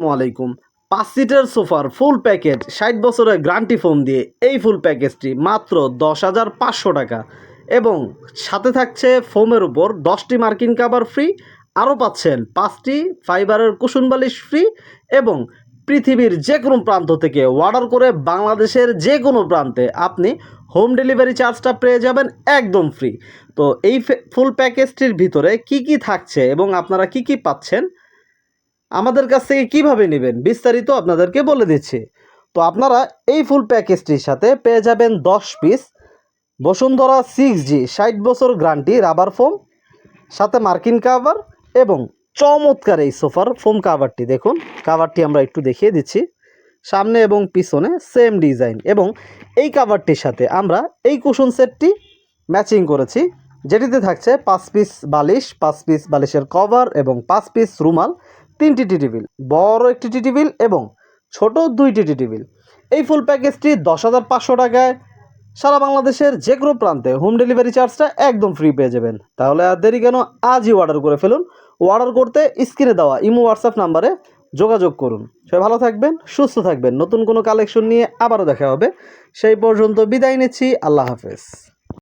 আসসালামু আলাইকুম। ৫ সিটের সোফার ফুল প্যাকেজ ৬০ বছরের গ্যারান্টি ফোম দিয়ে এই ফুল প্যাকেজটি মাত্র ১০,৫০০ টাকা এবং সাথে থাকছে ফোমের উপর ১০টি মার্কিন কাভার ফ্রি, আরও পাচ্ছেন ৫টি ফাইবারের কুশন বালিশ ফ্রি এবং পৃথিবীর যে কোনো প্রান্ত থেকে অর্ডার করে বাংলাদেশের যে কোনো প্রান্তে আপনি হোম ডেলিভারি চার্জটা পেয়ে যাবেন একদম ফ্রি। তো এই ফুল প্যাকেজটির ভিতরে কি কি থাকছে এবং আপনারা কি কি পাচ্ছেন, আমাদের কাছ থেকে কীভাবে নেবেন বিস্তারিত আপনাদেরকে বলে দিচ্ছি। তো আপনারা এই ফুল প্যাকেজটির সাথে পেয়ে যাবেন ১০ পিস বসুন্ধরা 6G ৬০ বছর গ্যারান্টি রাবার ফোম, সাথে মার্কিন কাভার এবং চমৎকার এই সোফার ফোম কাভারটি দেখুন। কাভারটি আমরা একটু দেখিয়ে দিচ্ছি, সামনে এবং পিছনে সেম ডিজাইন এবং এই কাভারটির সাথে আমরা এই কুশন সেটটি ম্যাচিং করেছি, যেটিতে থাকছে ৫ পিস বালিশ, ৫ পিস বালিশের কভার এবং ৫ পিস রুমাল, ৩টি টি টেবিল, বড় একটি টি টেবিল এবং ছোট 2টি টি টেবিল। এই ফুল প্যাকেজটি ১০,৫০০ টাকায় সারা বাংলাদেশের যে কোনো প্রান্তে হোম ডেলিভারি চার্জটা একদম ফ্রি পেয়ে যাবেন। তাহলে আর দেরি কেন, আজই অর্ডার করে ফেলুন। অর্ডার করতে স্ক্রিনে দেওয়া ইমো হোয়াটসঅ্যাপ নাম্বারে যোগাযোগ করুন। সবাই ভালো থাকবেন, সুস্থ থাকবেন। নতুন কোনো কালেকশন নিয়ে আবারও দেখা হবে। সেই পর্যন্ত বিদায় নিচ্ছি। আল্লাহ হাফেজ।